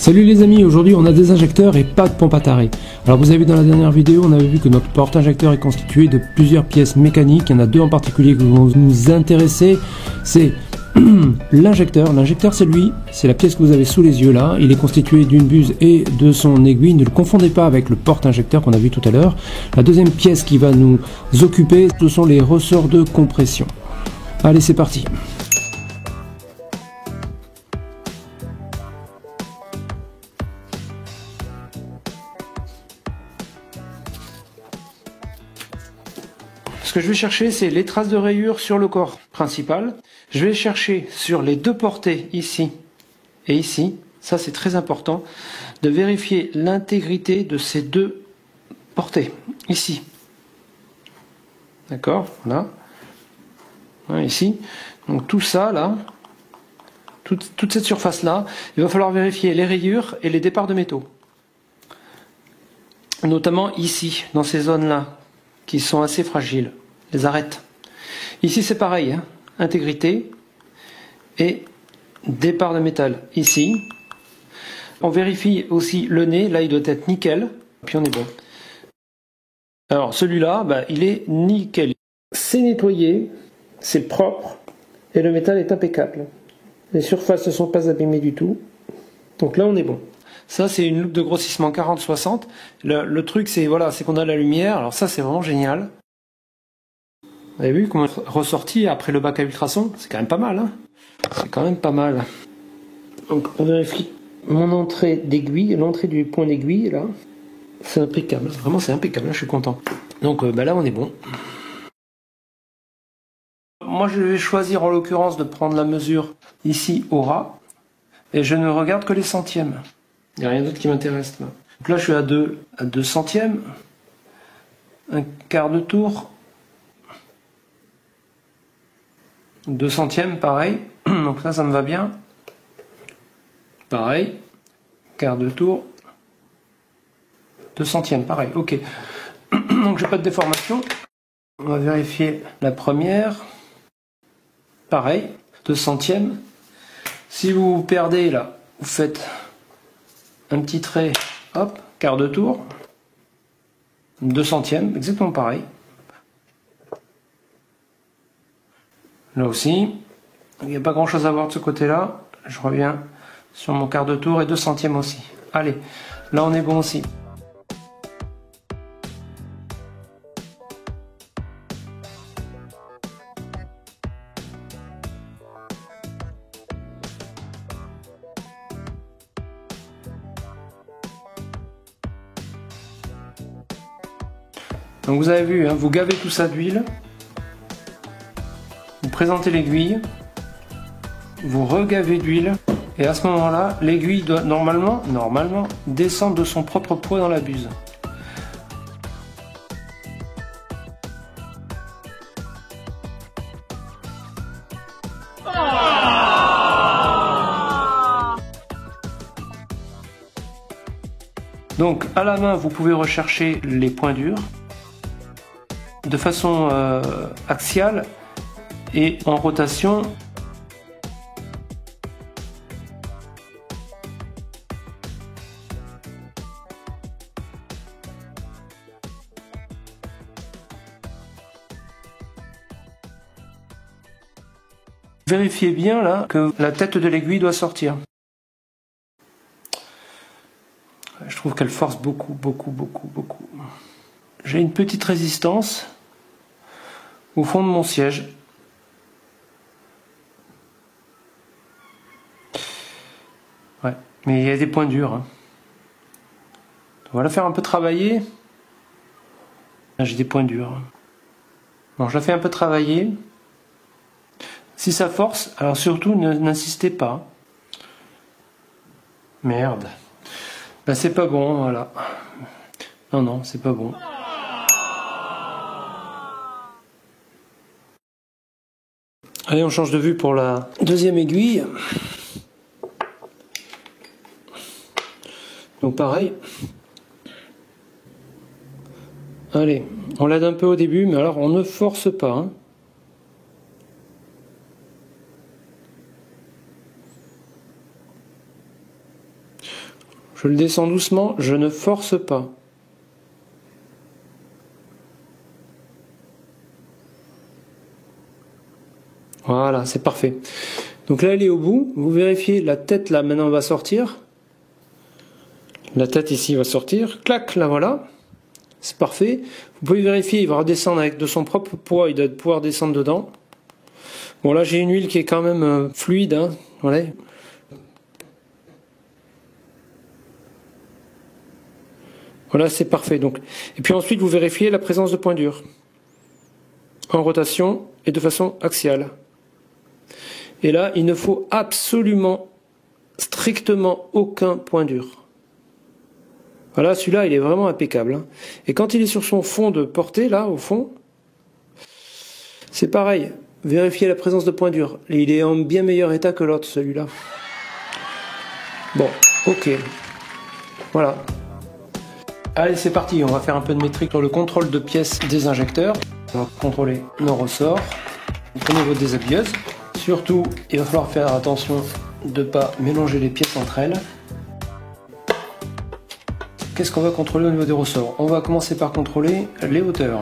Salut les amis, aujourd'hui on a des injecteurs et pas de pompe à taré. Alors vous avez vu dans la dernière vidéo, on avait vu que notre porte-injecteur est constitué de plusieurs pièces mécaniques. Il y en a deux en particulier qui vont nous intéresser. C'est l'injecteur. L'injecteur c'est lui, c'est la pièce que vous avez sous les yeux là. Il est constitué d'une buse et de son aiguille. Ne le confondez pas avec le porte-injecteur qu'on a vu tout à l'heure. La deuxième pièce qui va nous occuper, ce sont les ressorts de compression. Allez, c'est parti. Ce que je vais chercher, c'est les traces de rayures sur le corps principal. Je vais chercher sur les deux portées, ici et ici. Ça, c'est très important, de vérifier l'intégrité de ces deux portées, ici. D'accord, voilà. Ici. Donc tout ça, là, toute cette surface-là, il va falloir vérifier les rayures et les départs de métaux. Notamment ici, dans ces zones-là, qui sont assez fragiles, les arêtes. Ici c'est pareil, hein, intégrité et départ de métal. Ici, on vérifie aussi le nez, là il doit être nickel, puis on est bon. Alors celui-là, il est nickel. C'est nettoyé, c'est propre et le métal est impeccable. Les surfaces ne sont pas abîmées du tout, donc là on est bon. Ça c'est une loupe de grossissement 40-60. Le truc c'est voilà, c'est qu'on a la lumière, alors ça c'est vraiment génial. Vous avez vu comment ressorti après le bac à ultrasons? C'est quand même pas mal, hein. C'est quand même pas mal. Donc on vérifie mon entrée d'aiguille, l'entrée du point d'aiguille là. C'est impeccable, vraiment c'est impeccable, là, je suis content. Donc là on est bon. Moi je vais choisir en l'occurrence de prendre la mesure ici au ras. Et je ne regarde que les centièmes. Il n'y a rien d'autre qui m'intéresse là. Donc là je suis à 2 centièmes. Un quart de tour. 2 centièmes, pareil. Donc ça me va bien. Pareil. Quart de tour. 2 centièmes, pareil. Ok. Donc j'ai pas de déformation. On va vérifier la première. Pareil. 2 centièmes. Si vous perdez là, vous faites un petit trait, hop, quart de tour, 2 centièmes, exactement pareil. Là aussi, il n'y a pas grand chose à voir de ce côté-là. Je reviens sur mon quart de tour et 2 centièmes aussi. Allez, là on est bon aussi. Donc vous avez vu, hein, vous gavez tout ça d'huile, vous présentez l'aiguille, vous regavez d'huile, et à ce moment-là, l'aiguille doit normalement descendre de son propre poids dans la buse. Donc à la main, vous pouvez rechercher les points durs de façon axiale et en rotation. Vérifiez bien là que la tête de l'aiguille doit sortir. Je trouve qu'elle force beaucoup. J'ai une petite résistance au fond de mon siège. Ouais, mais il y a des points durs, hein. On va la faire un peu travailler. Là, j'ai des points durs. Bon, je la fais un peu travailler. Si ça force, alors surtout n'insistez pas. Merde. C'est pas bon, voilà. Non, c'est pas bon. Allez, on change de vue pour la deuxième aiguille. Donc pareil. Allez, on l'aide un peu au début, mais alors on ne force pas, hein. Je le descends doucement, je ne force pas. Voilà, c'est parfait. Donc là, elle est au bout. Vous vérifiez, la tête là maintenant va sortir. La tête ici va sortir. Clac, là voilà. C'est parfait. Vous pouvez vérifier, il va redescendre avec de son propre poids. Il doit pouvoir descendre dedans. Bon, là, j'ai une huile qui est quand même fluide. Hein. Voilà. Voilà, c'est parfait. Donc. Et puis ensuite, vous vérifiez la présence de points durs. En rotation et de façon axiale. Et là, il ne faut absolument, strictement aucun point dur. Voilà, celui-là, il est vraiment impeccable. Hein. Et quand il est sur son fond de portée, là, au fond, c'est pareil. Vérifiez la présence de points durs. Il est en bien meilleur état que l'autre, celui-là. Bon, ok. Voilà. Allez, c'est parti. On va faire un peu de métrique sur le contrôle de pièces des injecteurs. On va contrôler nos ressorts. Vous prenez votre déshabilleuse. Surtout, il va falloir faire attention de ne pas mélanger les pièces entre elles. Qu'est-ce qu'on va contrôler au niveau des ressorts? On va commencer par contrôler les hauteurs.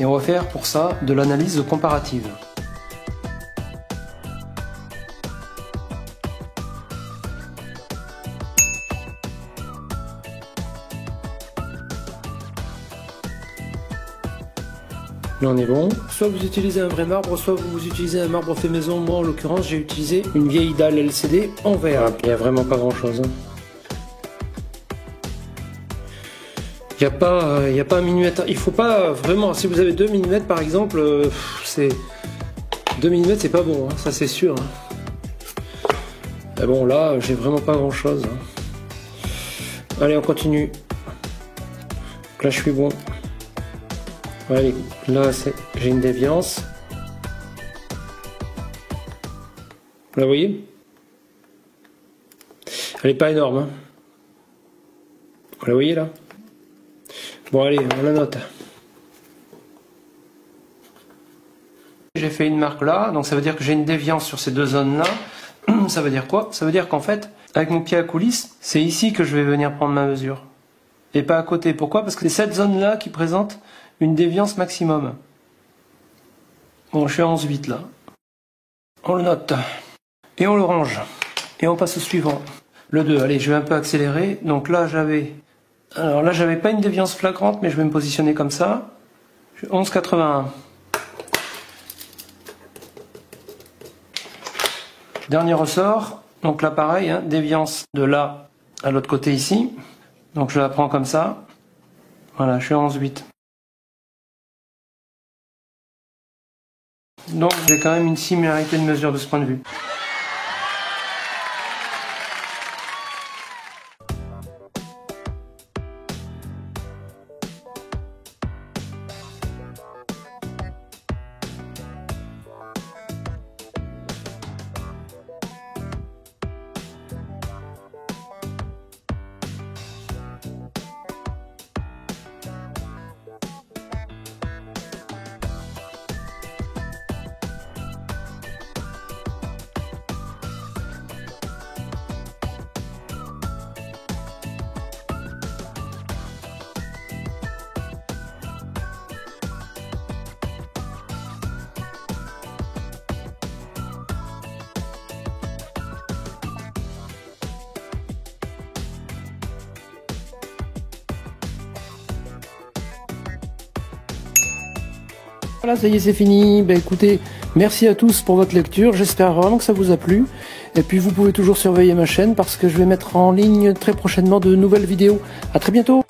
Et on va faire pour ça de l'analyse comparative. Là on est bon. Soit vous utilisez un vrai marbre, soit vous utilisez un marbre fait maison. Moi en l'occurrence j'ai utilisé une vieille dalle LCD en verre. Il n'y a vraiment pas grand chose. Il n'y a pas 1 millimètre. Il faut pas vraiment. Si vous avez 2 mm par exemple, c'est 2 mm c'est pas bon, hein, ça c'est sûr. Hein. Mais bon là j'ai vraiment pas grand chose. Hein. Allez on continue. Donc là je suis bon. Allez, là j'ai une déviance. Là vous voyez, elle n'est pas énorme. Hein. Là vous voyez là. Bon allez, on la note. J'ai fait une marque là, donc ça veut dire que j'ai une déviance sur ces deux zones là. Ça veut dire quoi? Ça veut dire qu'en fait, avec mon pied à coulisse, c'est ici que je vais venir prendre ma mesure. Et pas à côté. Pourquoi? Parce que c'est cette zone là qui présente une déviance maximum. Bon, je suis à 11,8 là. On le note. Et on le range. Et on passe au suivant. Le 2. Allez, je vais un peu accélérer. Donc là, alors là, j'avais pas une déviance flagrante, mais je vais me positionner comme ça. 11,81. Dernier ressort. Donc là, pareil, hein, déviance de là à l'autre côté ici. Donc je la prends comme ça. Voilà, je suis à 11,8. Donc j'ai quand même une similarité de mesure de ce point de vue. Voilà, ça y est, c'est fini. Ben, écoutez, merci à tous pour votre lecture. J'espère vraiment que ça vous a plu. Et puis, vous pouvez toujours surveiller ma chaîne parce que je vais mettre en ligne très prochainement de nouvelles vidéos. À très bientôt.